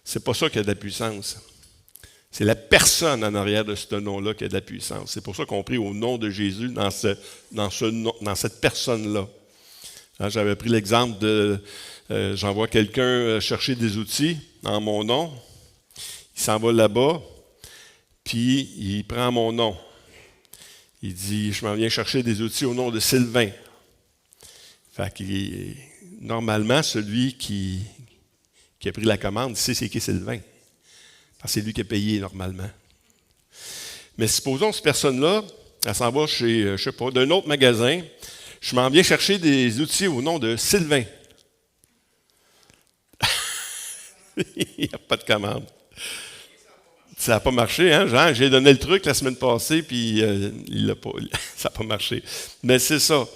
C'est pas ça qui a de la puissance. C'est la personne en arrière de ce nom-là qui a de la puissance. C'est pour ça qu'on prie au nom de Jésus dans cette personne-là. Hein, j'avais pris l'exemple de j'envoie quelqu'un chercher des outils en mon nom. Il s'en va là-bas, puis il prend mon nom. Il dit, je m'en viens chercher des outils au nom de Sylvain. Fait que normalement, celui qui a pris la commande, sait c'est qui Sylvain. Parce que c'est lui qui a payé normalement. Mais supposons que cette personne-là, elle s'en va chez, je sais pas, d'un autre magasin. Je m'en viens chercher des outils au nom de Sylvain. Il n'y a pas de commande. Ça n'a pas marché, hein, Jean? J'ai donné le truc la semaine passée, puis ça n'a pas marché. Mais c'est ça.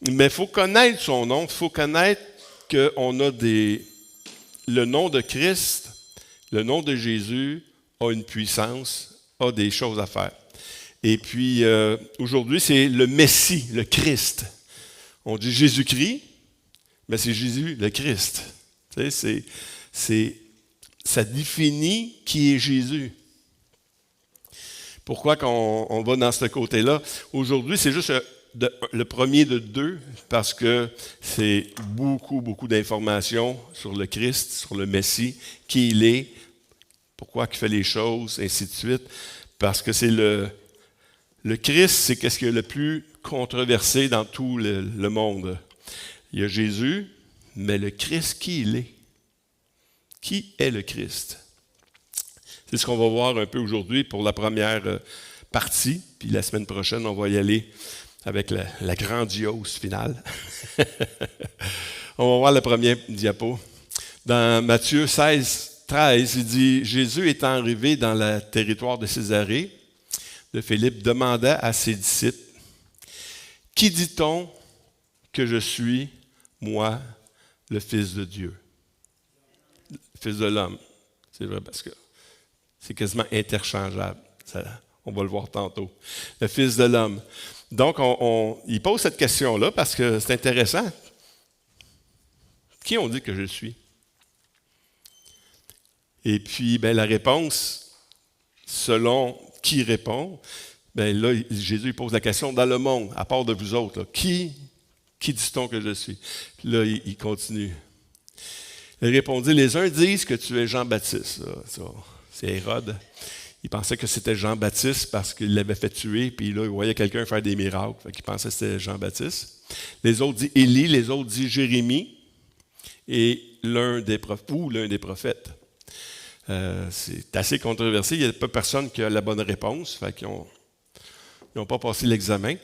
Mais il faut connaître son nom, il faut connaître qu'on a le nom de Christ, le nom de Jésus a une puissance, a des choses à faire. Et puis, aujourd'hui, c'est le Messie, le Christ. On dit Jésus-Christ, mais c'est Jésus, le Christ. Tu sais, ça définit qui est Jésus. Pourquoi on va dans ce côté-là? Aujourd'hui, c'est juste le premier de deux, parce que c'est beaucoup, beaucoup d'informations sur le Christ, sur le Messie, qui il est, pourquoi il fait les choses, ainsi de suite. Parce que c'est le Christ, c'est qu'est-ce qui est le plus controversé dans tout le monde. Il y a Jésus, mais le Christ, qui il est? Qui est le Christ? C'est ce qu'on va voir un peu aujourd'hui pour la première partie. Puis la semaine prochaine, on va y aller avec la grandiose finale. On va voir le premier diapo. Dans Matthieu 16, 13, il dit « Jésus étant arrivé dans le territoire de Césarée, de Philippe demanda à ses disciples, « Qui dit-on que je suis, moi, le Fils de Dieu? » Le Fils de l'homme. C'est vrai parce que c'est quasiment interchangeable. On va le voir tantôt. Le Fils de l'homme. Donc, il pose cette question-là parce que c'est intéressant. Qui on dit que je suis? Et puis, la réponse, selon qui répond, là, Jésus pose la question dans le monde, à part de vous autres. Là, qui dit-on que je suis? Puis là, il continue. Il répondit, les uns disent que tu es Jean-Baptiste. C'est Hérode. Il pensait que c'était Jean-Baptiste parce qu'il l'avait fait tuer, puis là, il voyait quelqu'un faire des miracles. Fait qu'il pensait que c'était Jean-Baptiste. Les autres disent Élie, les autres disent Jérémie, et l'un des prophètes. C'est assez controversé. Il n'y a pas personne qui a la bonne réponse. Fait qu'ils n'ont pas passé l'examen.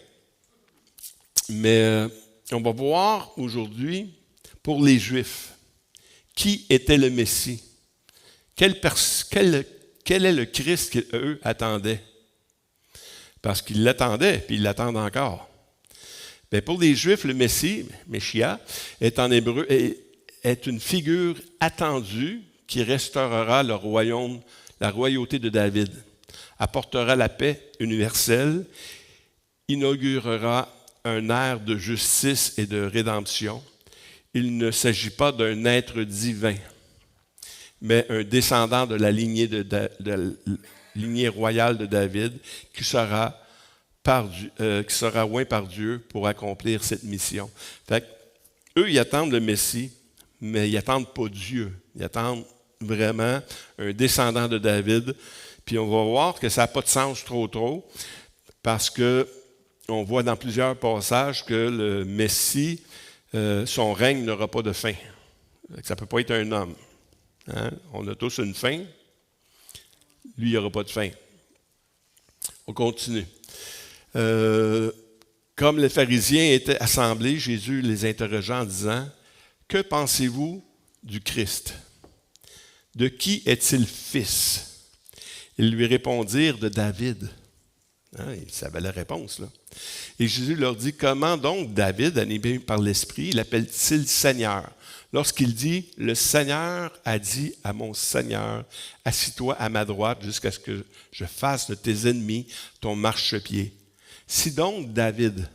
Mais on va voir aujourd'hui, pour les Juifs, qui était le Messie? Quel est le Christ qu'eux attendaient? Parce qu'ils l'attendaient, puis ils l'attendent encore. Pour les Juifs, le Messie, Meshiach, est en hébreu, est une figure attendue qui restaurera le royaume, la royauté de David, apportera la paix universelle, inaugurera un ère de justice et de rédemption. Il ne s'agit pas d'un être divin, mais un descendant de la lignée, lignée royale de David qui sera oint par Dieu pour accomplir cette mission. Fait eux, ils attendent le Messie, mais ils n'attendent pas Dieu. Ils attendent vraiment un descendant de David. Puis on va voir que ça n'a pas de sens trop, parce qu'on voit dans plusieurs passages que le Messie, son règne n'aura pas de fin. Ça ne peut pas être un homme. Hein? On a tous une fin. Lui, il n'y aura pas de fin. On continue. Comme les pharisiens étaient assemblés, Jésus les interrogea en disant, « Que pensez-vous du Christ? De qui est-il fils? » Ils lui répondirent, « De David. » Hein, ils savaient la réponse, là. Et Jésus leur dit, « Comment donc David, animé par l'Esprit, l'appelle-t-il Seigneur? Lorsqu'il dit, « Le Seigneur a dit à mon Seigneur, assis-toi à ma droite jusqu'à ce que je fasse de tes ennemis ton marchepied. » Si donc David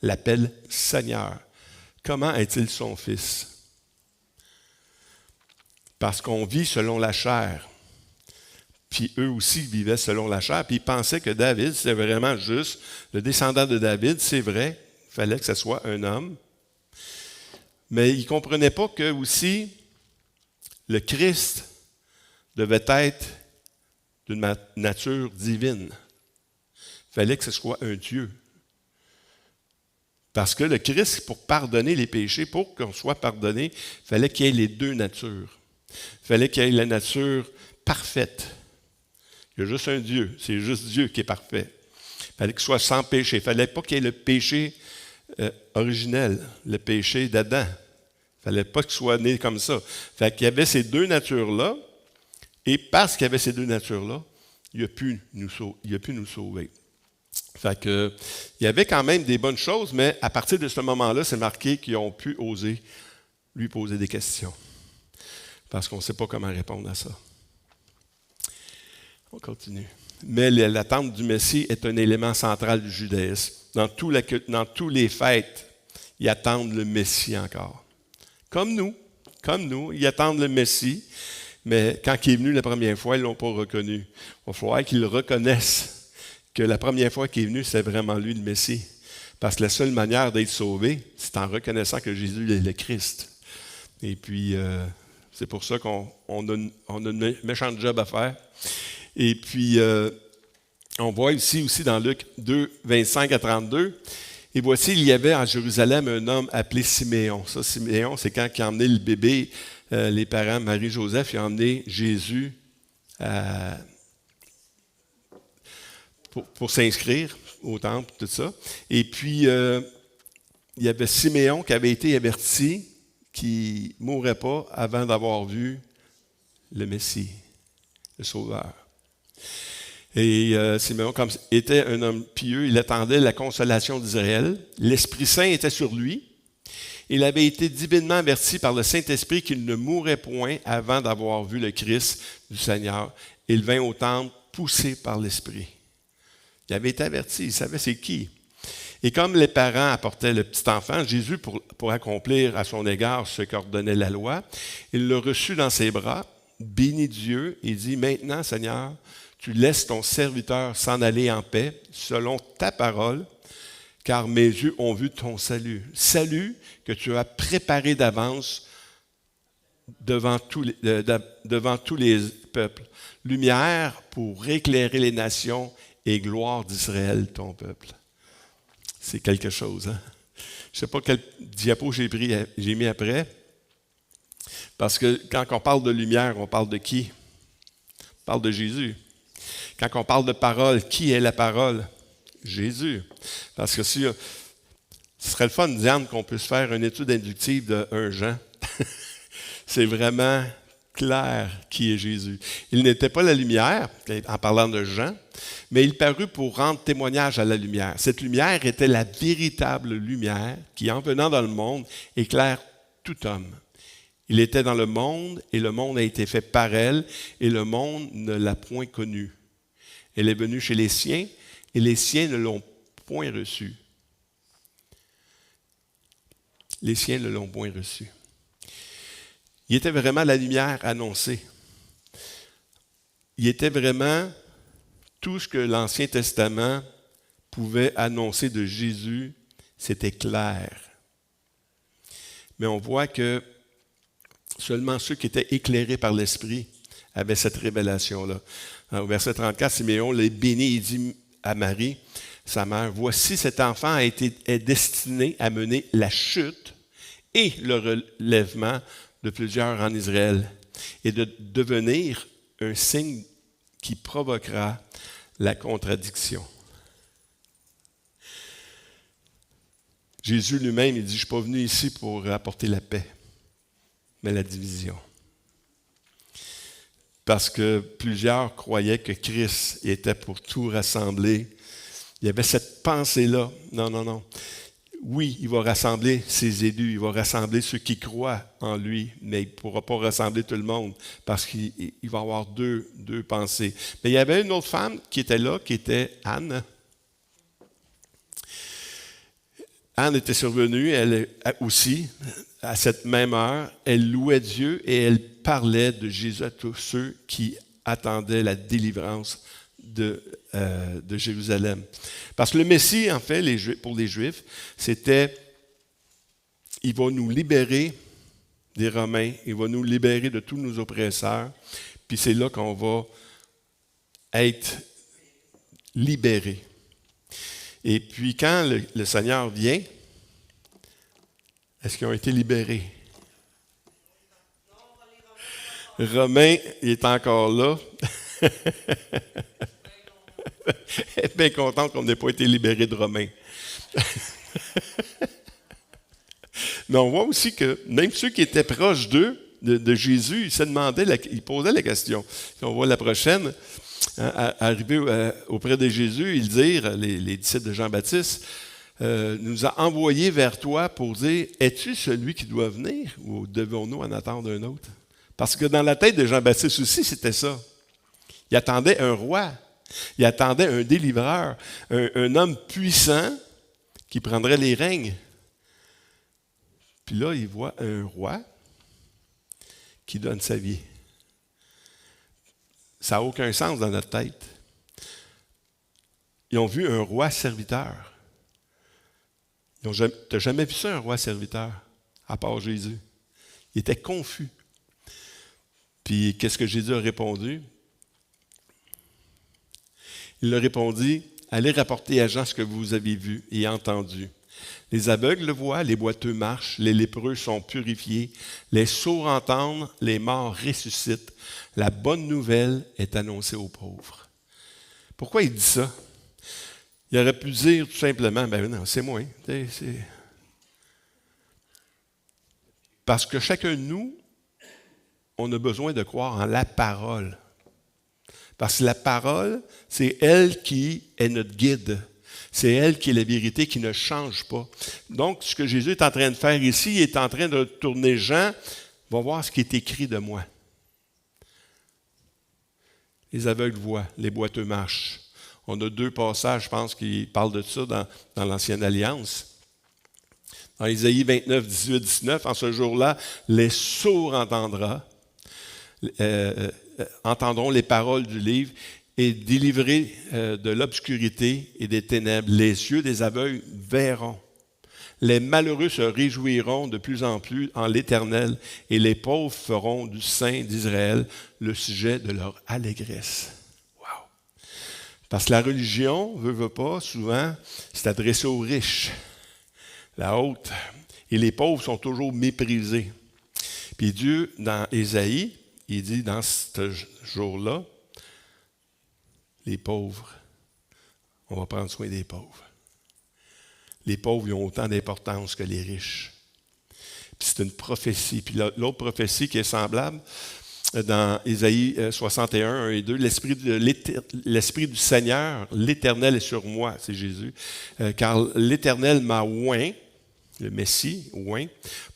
l'appelle Seigneur, comment est-il son fils? parce qu'on vit selon la chair. Puis eux aussi vivaient selon la chair, puis ils pensaient que David, c'était vraiment juste le descendant de David, c'est vrai, il fallait que ce soit un homme. Mais ils ne comprenaient pas que aussi le Christ devait être d'une nature divine. Il fallait que ce soit un Dieu. Parce que le Christ, pour pardonner les péchés, pour qu'on soit pardonné, il fallait qu'il y ait les deux natures. Il fallait qu'il y ait la nature parfaite. Il y a juste un Dieu. C'est juste Dieu qui est parfait. Il fallait qu'il soit sans péché. Il ne fallait pas qu'il y ait le péché originel, le péché d'Adam. Il ne fallait pas qu'il soit né comme ça. Fait qu'il y avait ces deux natures-là, et parce qu'il y avait ces deux natures-là, il a pu nous sauver. Fait que, il y avait quand même des bonnes choses, mais à partir de ce moment-là, c'est marqué qu'ils ont pu oser lui poser des questions. Parce qu'on ne sait pas comment répondre à ça. On continue. Mais l'attente du Messie est un élément central du judaïsme. Dans tous les fêtes, ils attendent le Messie encore. Comme nous, ils attendent le Messie, mais quand il est venu la première fois, ils ne l'ont pas reconnu. Il va falloir qu'ils reconnaissent que la première fois qu'il est venu, c'est vraiment lui le Messie. Parce que la seule manière d'être sauvé, c'est en reconnaissant que Jésus est le Christ. Et puis, c'est pour ça qu'on a une méchante job à faire. Et puis, on voit ici aussi dans Luc 2, 25 à 32, « Et voici, il y avait en Jérusalem un homme appelé Siméon. » Ça, Siméon, c'est quand il a emmené le bébé, les parents, Marie-Joseph, ils ont emmené Jésus pour s'inscrire au temple, tout ça. Et puis, il y avait Siméon qui avait été averti qu'il ne mourrait pas avant d'avoir vu le Messie, le Sauveur. Et Siméon, comme était un homme pieux, il attendait la consolation d'Israël. L'Esprit Saint était sur lui. Il avait été divinement averti par le Saint-Esprit qu'il ne mourrait point avant d'avoir vu le Christ du Seigneur. Il vint au temple poussé par l'Esprit. Il avait été averti, il savait c'est qui. Et comme les parents apportaient le petit enfant, Jésus, pour accomplir à son égard ce qu'ordonnait la loi, il le reçut dans ses bras, bénit Dieu et dit, « Maintenant, Seigneur, tu laisses ton serviteur s'en aller en paix, selon ta parole, car mes yeux ont vu ton salut. Salut que tu as préparé d'avance devant tous les peuples. Lumière pour éclairer les nations et gloire d'Israël, ton peuple. » C'est quelque chose, hein? Je ne sais pas quel diapo j'ai mis après. Parce que quand on parle de lumière, on parle de qui? On parle de Jésus. Quand on parle de parole, qui est la parole? Jésus. Parce que ce serait le fun, Diane, qu'on puisse faire une étude inductive de 1 Jean. C'est vraiment clair qui est Jésus. Il n'était pas la lumière, en parlant de Jean, mais il parut pour rendre témoignage à la lumière. Cette lumière était la véritable lumière qui, en venant dans le monde, éclaire tout homme. Il était dans le monde, et le monde a été fait par elle, et le monde ne l'a point connue. Elle est venue chez les siens, et les siens ne l'ont point reçue. Les siens ne l'ont point reçue. Il était vraiment la lumière annoncée. Il était vraiment tout ce que l'Ancien Testament pouvait annoncer de Jésus, c'était clair. Mais on voit que seulement ceux qui étaient éclairés par l'Esprit avaient cette révélation-là. Au verset 34, Siméon les bénit et dit à Marie, sa mère, « Voici cet enfant est destiné à mener la chute et le relèvement de plusieurs en Israël, et de devenir un signe qui provoquera la contradiction. » Jésus lui-même, il dit, « Je ne suis pas venu ici pour apporter la paix, mais la division. » Parce que plusieurs croyaient que Christ était pour tout rassembler. Il y avait cette pensée-là. Non, non, non. Oui, il va rassembler ses élus, il va rassembler ceux qui croient en lui, mais il ne pourra pas rassembler tout le monde parce qu'il va avoir deux pensées. Mais il y avait une autre femme qui était là, qui était Anne. Anne était survenue, elle aussi, à cette même heure, elle louait Dieu et elle parlait de Jésus à tous ceux qui attendaient la délivrance de Jérusalem. Parce que le Messie, en fait, pour les Juifs, c'était, il va nous libérer des Romains, il va nous libérer de tous nos oppresseurs, puis c'est là qu'on va être libérés. Et puis quand le Seigneur vient, est-ce qu'ils ont été libérés? Romain, il est encore là. Elle est bien contente qu'on n'ait pas été libérés de Romains. Mais on voit aussi que même ceux qui étaient proches d'eux, de Jésus, ils posaient la question. Puis on voit la prochaine, arriver auprès de Jésus, ils dirent, les disciples de Jean-Baptiste, nous a envoyés vers toi pour dire, es-tu celui qui doit venir ou devons-nous en attendre un autre? Parce que dans la tête de Jean-Baptiste aussi, c'était ça. Il attendait un roi, il attendait un délivreur, un homme puissant qui prendrait les règnes. Puis là, il voit un roi qui donne sa vie. Ça n'a aucun sens dans notre tête. Ils ont vu un roi serviteur. Tu n'as jamais vu ça, un roi serviteur, à part Jésus. Il était confus. Puis, qu'est-ce que Jésus a répondu? Il leur répondit, allez rapporter à Jean ce que vous avez vu et entendu. Les aveugles le voient, les boiteux marchent, les lépreux sont purifiés, les sourds entendent, les morts ressuscitent. La bonne nouvelle est annoncée aux pauvres. Pourquoi il dit ça? Il aurait pu dire tout simplement, ben non, c'est moi. Parce que chacun de nous, on a besoin de croire en la parole. Parce que la parole, c'est elle qui est notre guide. C'est elle qui est la vérité, qui ne change pas. Donc, ce que Jésus est en train de faire ici, il est en train de tourner Jean, va voir ce qui est écrit de moi. Les aveugles voient, les boiteux marchent. On a 2 passages, je pense, qui parlent de ça dans l'Ancienne Alliance. Dans Isaïe 29, 18, 19, en ce jour-là, les sourds entendront les paroles du livre et délivrés de l'obscurité et des ténèbres. Les yeux des aveugles verront. Les malheureux se réjouiront de plus en plus en l'Éternel et les pauvres feront du Saint d'Israël le sujet de leur allégresse. Wow! Parce que la religion, veut pas, souvent, c'est adressé aux riches, la haute. Et les pauvres sont toujours méprisés. Puis Dieu, dans Ésaïe, il dit dans ce jour-là, les pauvres, on va prendre soin des pauvres. Les pauvres, ils ont autant d'importance que les riches. Puis c'est une prophétie. Puis l'autre prophétie qui est semblable, dans Ésaïe 61, 1 et 2, l'Esprit du Seigneur, l'Éternel est sur moi, c'est Jésus, car l'Éternel m'a oint, le Messie, oint,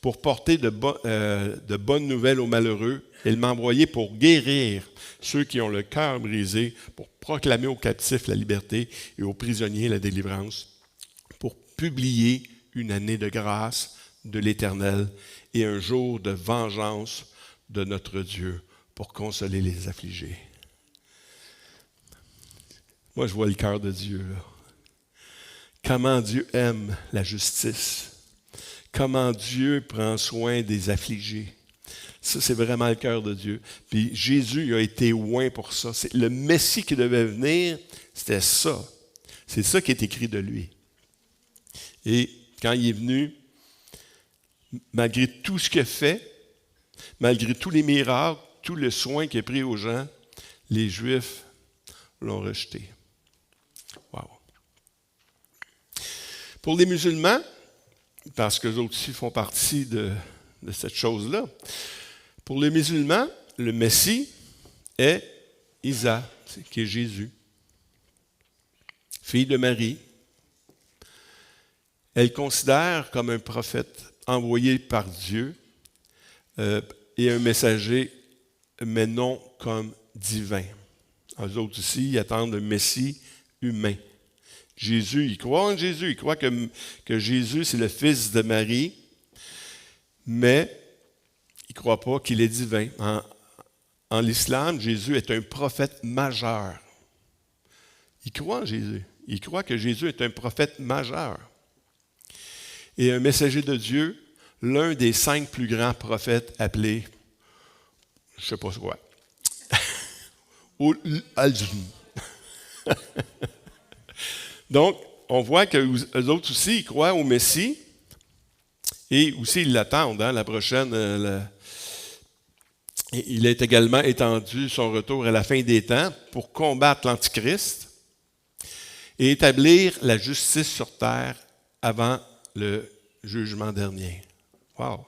pour porter de bonnes nouvelles aux malheureux. Il m'a envoyé pour guérir ceux qui ont le cœur brisé, pour proclamer aux captifs la liberté et aux prisonniers la délivrance, pour publier une année de grâce de l'Éternel et un jour de vengeance de notre Dieu pour consoler les affligés. Moi, je vois le cœur de Dieu, là. Comment Dieu aime la justice. Comment Dieu prend soin des affligés. Ça, c'est vraiment le cœur de Dieu. Puis Jésus a été oint pour ça. C'est le Messie qui devait venir, c'était ça. C'est ça qui est écrit de lui. Et quand il est venu, malgré tout ce qu'il a fait, malgré tous les miracles, tout le soin qu'il a pris aux gens, les Juifs l'ont rejeté. Wow. Pour les musulmans, parce qu'eux autres aussi font partie de cette chose-là, pour les musulmans, le Messie est Isa, qui est Jésus, fille de Marie. Elle considère comme un prophète envoyé par Dieu et un messager, mais non comme divin. Eux autres aussi, ils attendent un Messie humain. Jésus, il croit en Jésus, il croit que Jésus, c'est le fils de Marie, mais il ne croit pas qu'il est divin. En l'islam, Jésus est un prophète majeur. Il croit en Jésus. Il croit que Jésus est un prophète majeur. Et un messager de Dieu, l'un des 5 plus grands prophètes appelés, je ne sais pas quoi, Donc, on voit qu'eux autres aussi, ils croient au Messie et aussi ils l'attendent, la prochaine. Il est également étendu son retour à la fin des temps pour combattre l'Antichrist et établir la justice sur terre avant le jugement dernier. Wow!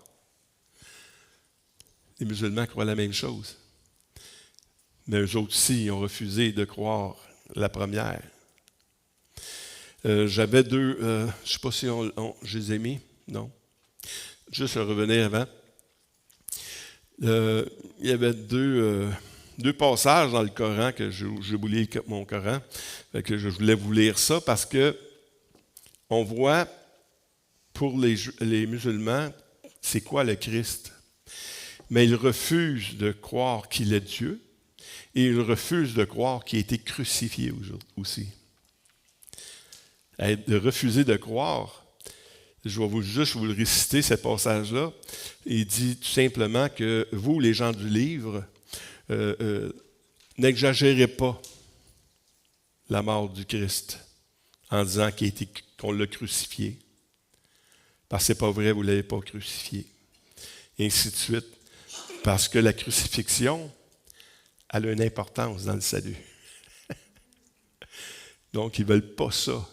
Les musulmans croient la même chose. Mais eux autres aussi ont refusé de croire la première. J'avais 2, je ne sais pas si je les ai mis, non. Juste revenir avant. Il y avait deux passages dans le Coran que je voulais lire mon Coran. Que je voulais vous lire ça parce que on voit pour les musulmans, c'est quoi le Christ? Mais ils refusent de croire qu'il est Dieu et ils refusent de croire qu'il a été crucifié aussi. De refuser de croire, je vais juste vous le réciter, ce passage-là. Il dit tout simplement que vous, les gens du livre, n'exagérez pas la mort du Christ en disant qu'on l'a crucifié. Parce que ce n'est pas vrai, vous ne l'avez pas crucifié. Et ainsi de suite. Parce que la crucifixion, elle a une importance dans le salut. Donc, ils ne veulent pas ça.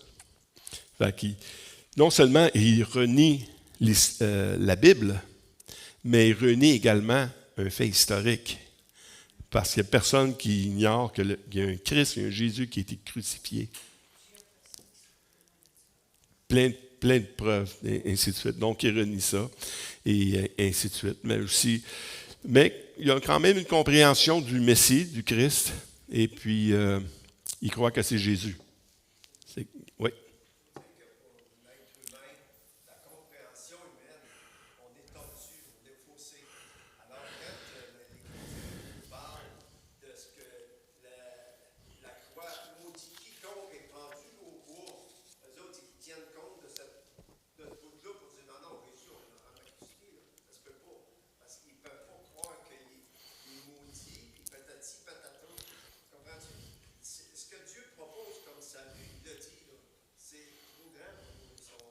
Non seulement ils renient la Bible, mais ils renient également un fait historique. Parce qu'il n'y a personne qui ignore qu'il y a un Christ, il y a un Jésus qui a été crucifié. Plein de preuves, et ainsi de suite. Donc, ils renient ça, et ainsi de suite. Mais il y a quand même une compréhension du Messie, du Christ, et puis ils croient que c'est Jésus. Oui.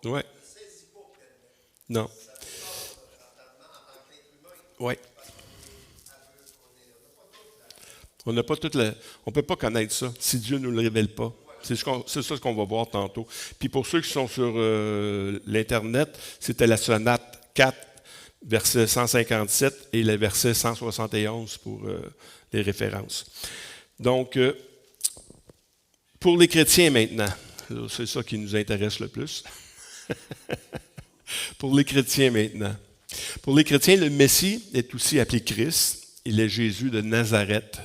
Oui. Non. Oui. On n'a pas toute on ne peut pas connaître ça si Dieu ne nous le révèle pas. C'est ça qu'on va voir tantôt. Puis pour ceux qui sont sur l'Internet, c'était la sonate 4, verset 157 et le verset 171 pour les références. Donc, pour les chrétiens maintenant, c'est ça qui nous intéresse le plus. Pour les chrétiens maintenant. Pour les chrétiens, le Messie est aussi appelé Christ. Il est Jésus de Nazareth.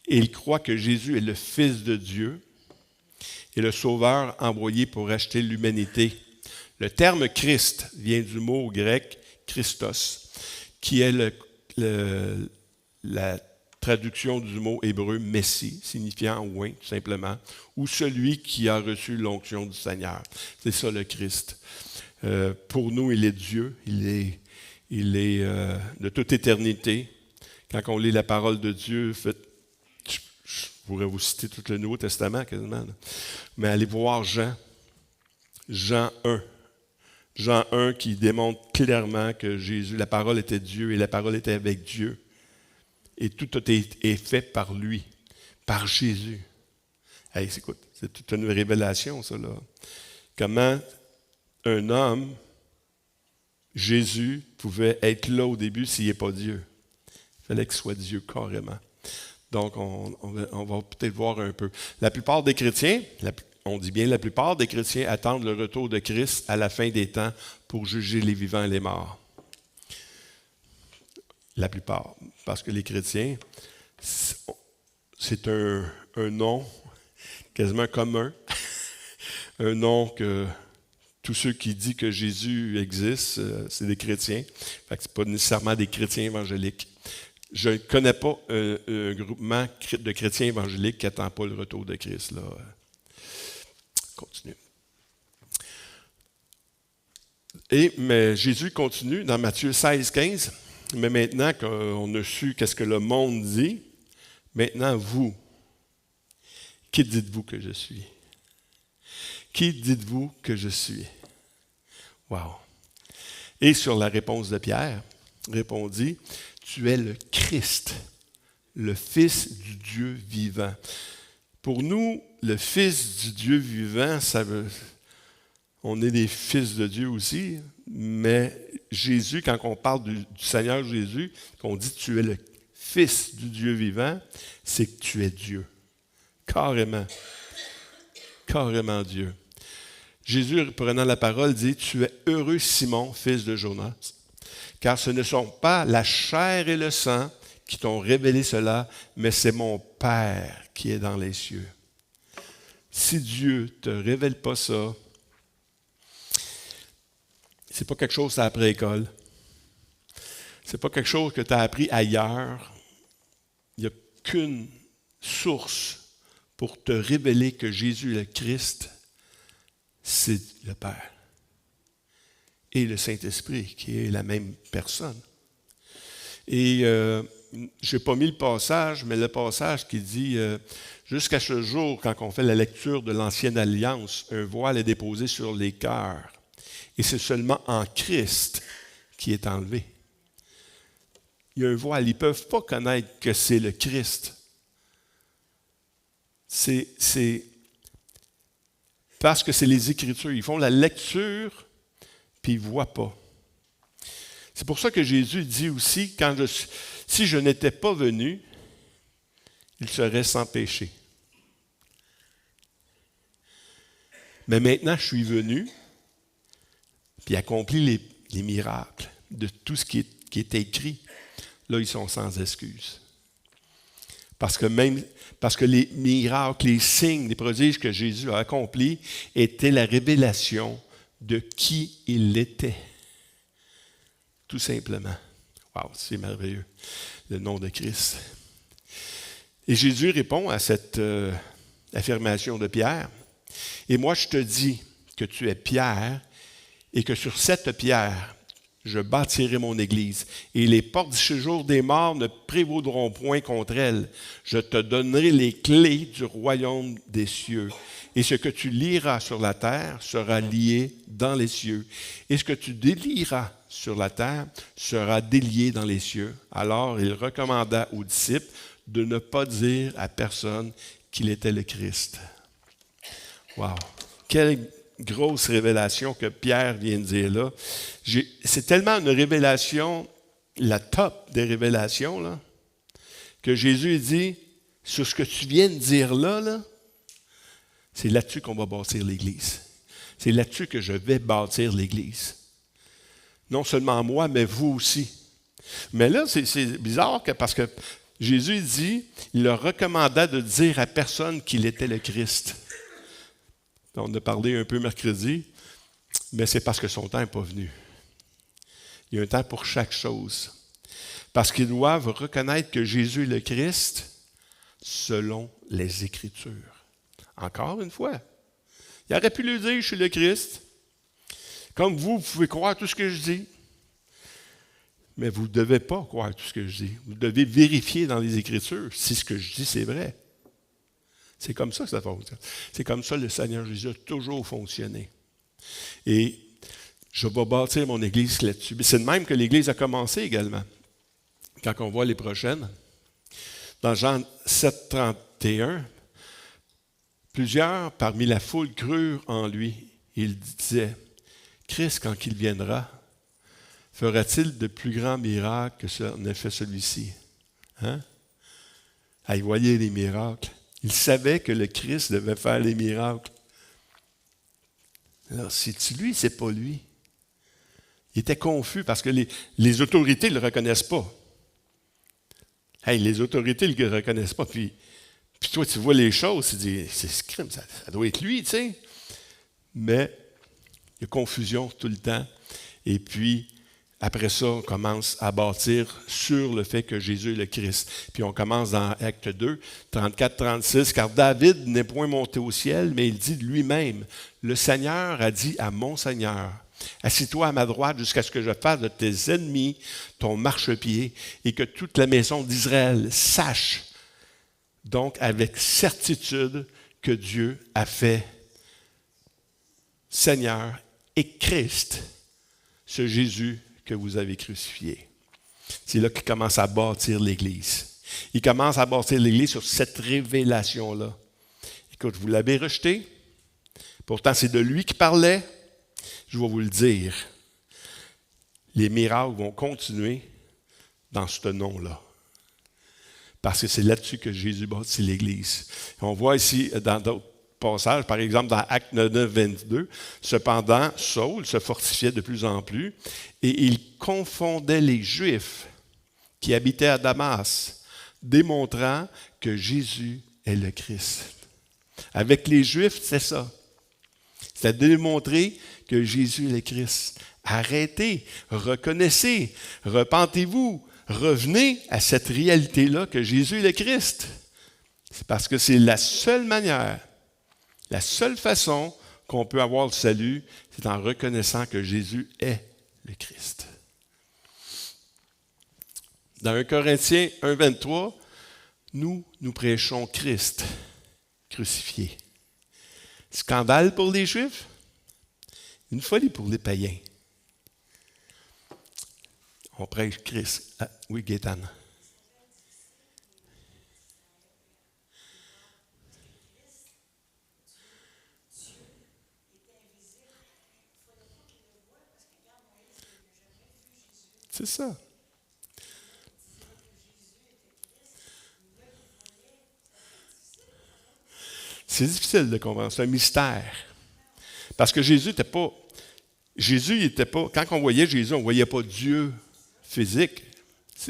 Et ils croient que Jésus est le Fils de Dieu et le Sauveur envoyé pour racheter l'humanité. Le terme Christ vient du mot grec Christos, qui est la traduction du mot hébreu Messie, signifiant oint, tout simplement, ou celui qui a reçu l'onction du Seigneur. C'est ça le Christ. Pour nous, il est Dieu, il est de toute éternité. Quand on lit la parole de Dieu, je pourrais vous citer tout le Nouveau Testament quasiment, mais allez voir Jean 1. Jean 1 qui démontre clairement que Jésus, la parole était Dieu et la parole était avec Dieu. Et tout est fait par lui, par Jésus. Hey, c'est toute une révélation, ça, là. Comment un homme, Jésus, pouvait être là au début s'il n'est pas Dieu. Il fallait qu'il soit Dieu carrément. Donc, on va peut-être voir un peu. La plupart des chrétiens, on dit bien la plupart des chrétiens attendent le retour de Christ à la fin des temps pour juger les vivants et les morts. La plupart. Parce que les chrétiens, c'est un nom quasiment commun. un nom que tous ceux qui disent que Jésus existe, c'est des chrétiens. Fait que ce n'est pas nécessairement des chrétiens évangéliques. Je ne connais pas un groupement de chrétiens évangéliques qui n'attend pas le retour de Christ. Là. Continue. Mais Jésus continue dans Matthieu 16, 15. Mais maintenant qu'on a su qu'est-ce que le monde dit, maintenant vous, qui dites-vous que je suis? Qui dites-vous que je suis? Wow! Et sur la réponse de Pierre, répondit, tu es le Christ, le Fils du Dieu vivant. Pour nous, le Fils du Dieu vivant, on est des fils de Dieu aussi, mais Jésus, quand on parle du Seigneur Jésus, qu'on dit tu es le Fils du Dieu vivant, c'est que tu es Dieu. Carrément. Carrément Dieu. Jésus, prenant la parole, dit, tu es heureux Simon, fils de Jonas, car ce ne sont pas la chair et le sang qui t'ont révélé cela, mais c'est mon Père qui est dans les cieux. Si Dieu ne te révèle pas ça, c'est pas quelque chose que tu as appris à l'école. C'est pas quelque chose que tu as appris ailleurs. Il n'y a qu'une source pour te révéler que Jésus est le Christ, c'est le Père. Et le Saint-Esprit, qui est la même personne. Et je n'ai pas mis le passage, mais le passage qui dit jusqu'à ce jour, quand on fait la lecture de l'Ancienne Alliance, un voile est déposé sur les cœurs. Et c'est seulement en Christ qui est enlevé. Il y a un voile, ils ne peuvent pas connaître que c'est le Christ. C'est parce que c'est les Écritures. Ils font la lecture, puis ils ne voient pas. C'est pour ça que Jésus dit aussi, si je n'étais pas venu, il serait sans péché. Mais maintenant, je suis venu, puis accompli les miracles de tout ce qui est écrit. Là, ils sont sans excuse. Parce que les miracles, les signes, les prodiges que Jésus a accomplis étaient la révélation de qui il était. Tout simplement. Wow, c'est merveilleux, le nom de Christ. Et Jésus répond à cette affirmation de Pierre. Et moi, je te dis que tu es Pierre et que sur cette pierre, je bâtirai mon Église, et les portes du séjour des morts ne prévaudront point contre elle. Je te donnerai les clés du royaume des cieux. Et ce que tu lieras sur la terre sera lié dans les cieux. Et ce que tu délieras sur la terre sera délié dans les cieux. Alors il recommanda aux disciples de ne pas dire à personne qu'il était le Christ. Wow! Quelle grosse révélation que Pierre vient de dire là. C'est tellement une révélation, la top des révélations, là, que Jésus dit, sur ce que tu viens de dire là, c'est là-dessus qu'on va bâtir l'Église. C'est là-dessus que je vais bâtir l'Église. Non seulement moi, mais vous aussi. Mais là, c'est bizarre parce que Jésus dit, il leur recommanda de dire à personne qu'il était le Christ. On en a parlé un peu mercredi, mais c'est parce que son temps n'est pas venu. Il y a un temps pour chaque chose. Parce qu'ils doivent reconnaître que Jésus est le Christ selon les Écritures. Encore une fois, il aurait pu lui dire, je suis le Christ. Comme vous pouvez croire tout ce que je dis. Mais vous ne devez pas croire tout ce que je dis. Vous devez vérifier dans les Écritures si ce que je dis, c'est vrai. C'est comme ça que ça fonctionne. C'est comme ça que le Seigneur Jésus a toujours fonctionné. Et je vais bâtir mon Église là-dessus. C'est de même que l'Église a commencé également. Quand on voit les prochaines, dans Jean 7, 31, plusieurs parmi la foule crurent en lui. Il disait, Christ, quand il viendra, fera-t-il de plus grands miracles que ce en a fait celui-ci? Hein? Ah, il voyait les miracles. Il savait que le Christ devait faire les miracles. Alors, c'est lui, c'est pas lui. Il était confus parce que les autorités ne le reconnaissent pas. Hey, les autorités ne le reconnaissent pas. Puis toi, tu vois les choses, tu dis, c'est ce crime, ça doit être lui, tu sais. Mais il y a confusion tout le temps. Et puis, après ça, on commence à bâtir sur le fait que Jésus est le Christ. Puis on commence dans Acte 2, 34-36, « Car David n'est point monté au ciel, mais il dit de lui-même, « Le Seigneur a dit à mon Seigneur, assis-toi à ma droite jusqu'à ce que je fasse de tes ennemis ton marchepied, et que toute la maison d'Israël sache donc avec certitude que Dieu a fait Seigneur et Christ, ce Jésus que vous avez crucifié. » C'est là qu'il commence à bâtir l'Église. Il commence à bâtir l'Église sur cette révélation-là. Écoute, vous l'avez rejeté. Pourtant, c'est de lui qui parlait. Je vais vous le dire. Les miracles vont continuer dans ce nom-là. Parce que c'est là-dessus que Jésus bâtit l'Église. On voit ici dans d'autres passages, par exemple dans Acte 9, 22, « Cependant, Saul se fortifiait de plus en plus et il confondait les Juifs qui habitaient à Damas, démontrant que Jésus est le Christ. » Avec les Juifs, c'est ça. C'est de démontrer que Jésus est le Christ. Arrêtez, reconnaissez, repentez-vous, revenez à cette réalité-là que Jésus est le Christ. C'est parce que c'est la seule manière, la seule façon qu'on peut avoir le salut, c'est en reconnaissant que Jésus est le Christ. Dans 1 Corinthiens 1, 23, nous prêchons Christ crucifié. Scandale pour les Juifs, une folie pour les païens. On prêche Christ. Ah, oui, Gaétane. C'est ça. C'est difficile de comprendre, c'est un mystère. Parce que Jésus n'était pas, quand on voyait Jésus, on ne voyait pas Dieu physique.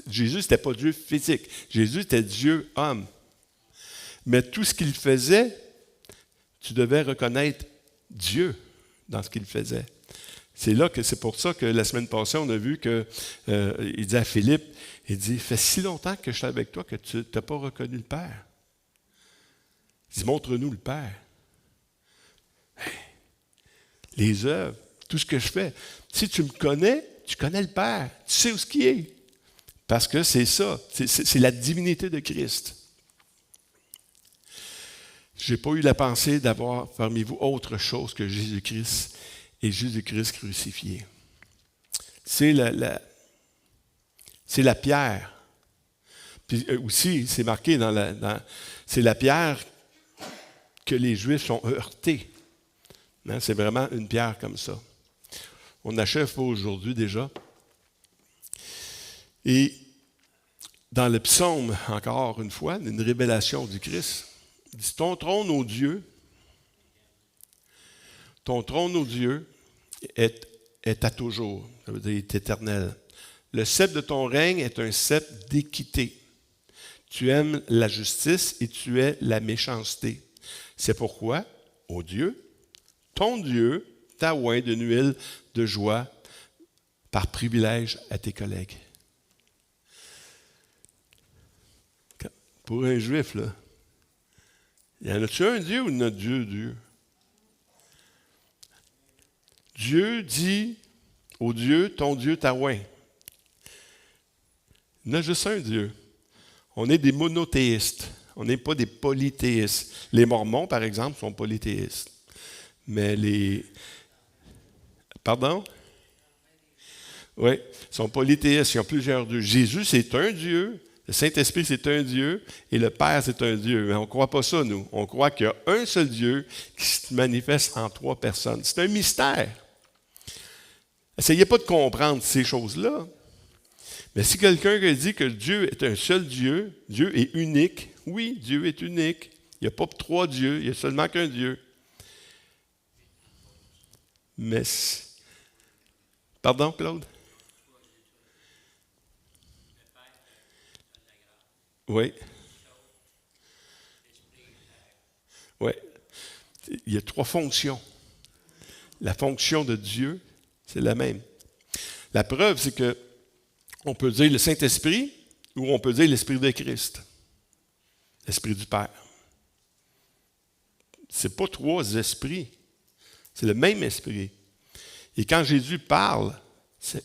Jésus, ce n'était pas Dieu physique. Jésus était Dieu homme. Mais tout ce qu'il faisait, tu devais reconnaître Dieu dans ce qu'il faisait. C'est pour ça que la semaine passée, on a vu qu'il dit à Philippe, il dit, « Fait si longtemps que je suis avec toi que tu n'as pas reconnu le Père. » Il dit, « Montre-nous le Père. » Les œuvres, tout ce que je fais. Si tu me connais, tu connais le Père. Tu sais où ce qui est. Parce que c'est ça. C'est la divinité de Christ. Je n'ai pas eu la pensée d'avoir parmi vous autre chose que Jésus-Christ et Jésus-Christ crucifié. C'est la pierre. Puis aussi, c'est marqué c'est la pierre que les Juifs sont heurtés. Hein, c'est vraiment une pierre comme ça. On n'achève pas aujourd'hui déjà. Et dans le psaume, encore une fois, une révélation du Christ, il dit, « Ton trône, ô Dieu, est à toujours. » Ça veut dire, il est éternel. « Le sceptre de ton règne est un sceptre d'équité. Tu aimes la justice et tu hais la méchanceté. C'est pourquoi, ô Dieu, ton Dieu t'a oint d'une huile de joie par privilège à tes collègues. » Pour un Juif, là, y en a-tu un Dieu ou notre Dieu? Dieu dit au Dieu, ton Dieu t'a oint. Il y en a juste un Dieu. On est des monothéistes. On n'est pas des polythéistes. Les Mormons, par exemple, sont polythéistes. Mais Pardon? Oui, ils sont polythéistes. Ils ont plusieurs dieux. Jésus, c'est un Dieu. Le Saint-Esprit, c'est un Dieu. Et le Père, c'est un Dieu. Mais on ne croit pas ça, nous. On croit qu'il y a un seul Dieu qui se manifeste en 3 personnes. C'est un mystère. Essayez pas de comprendre ces choses-là. Mais si quelqu'un dit que Dieu est un seul Dieu, Dieu est unique, oui, Dieu est unique. Il n'y a pas 3 dieux, il n'y a seulement qu'un Dieu. Mais, pardon, Claude? Oui. Oui. Il y a 3 fonctions. la fonction de Dieu, c'est la même. La preuve, c'est que on peut dire le Saint-Esprit ou on peut dire l'Esprit de Christ, l'Esprit du Père. Ce n'est pas trois esprits, c'est le même esprit. Et quand Jésus parle,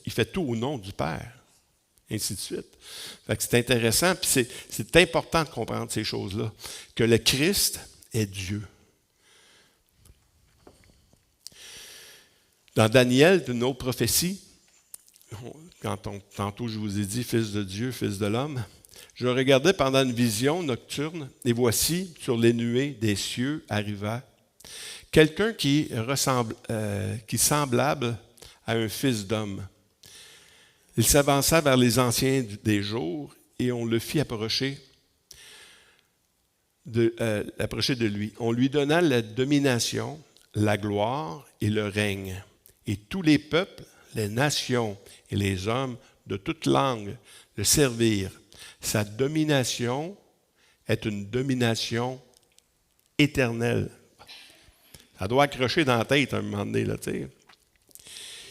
il fait tout au nom du Père, ainsi de suite. Fait que c'est intéressant, puis c'est important de comprendre ces choses-là, que le Christ est Dieu. Dans Daniel, une autre prophétie, tantôt je vous ai dit Fils de Dieu, Fils de l'homme, je regardais pendant une vision nocturne, et voici, sur les nuées des cieux arriva quelqu'un qui semblable à un fils d'homme. Il s'avança vers les anciens des jours, et on le fit approcher de lui. On lui donna la domination, la gloire et le règne. Et tous les peuples, les nations et les hommes de toute langue le servirent. Sa domination est une domination éternelle. Ça doit accrocher dans la tête à un moment donné, là, tu sais.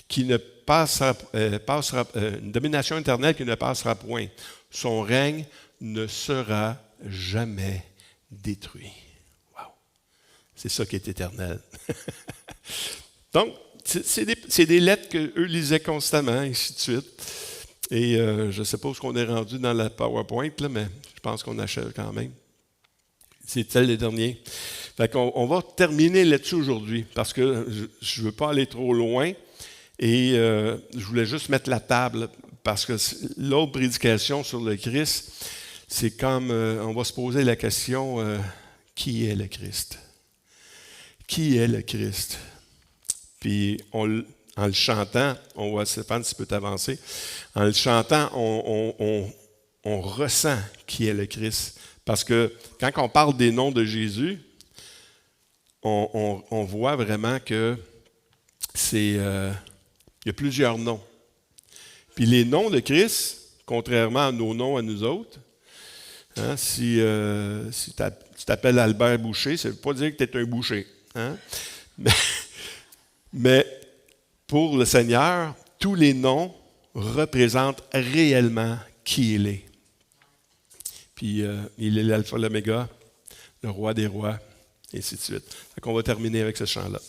Qui ne passera, une domination éternelle qui ne passera point. Son règne ne sera jamais détruit. Wow! C'est ça qui est éternel. Donc, c'est des lettres qu'eux lisaient constamment, et ainsi de suite. Et je ne sais pas où on est rendu dans la PowerPoint, là, mais je pense qu'on achève quand même. C'est le dernier. Fait qu'on on va terminer là-dessus aujourd'hui, parce que je ne veux pas aller trop loin. Et je voulais juste mettre la table, parce que l'autre prédication sur le Christ, c'est comme on va se poser la question, qui est le Christ? Qui est le Christ? Puis en le chantant, on va, Stéphane, si tu peux t'avancer, en le chantant, on ressent qui est le Christ. Parce que quand on parle des noms de Jésus, on voit vraiment que c'est... il y a plusieurs noms. Puis les noms de Christ, contrairement à nos noms à nous autres, hein, si tu t'appelles Albert Boucher, ça ne veut pas dire que tu es un boucher. Hein? Mais pour le Seigneur, tous les noms représentent réellement qui il est. Puis il est l'alpha, l'oméga, le roi des rois, et ainsi de suite. Donc on va terminer avec ce chant-là.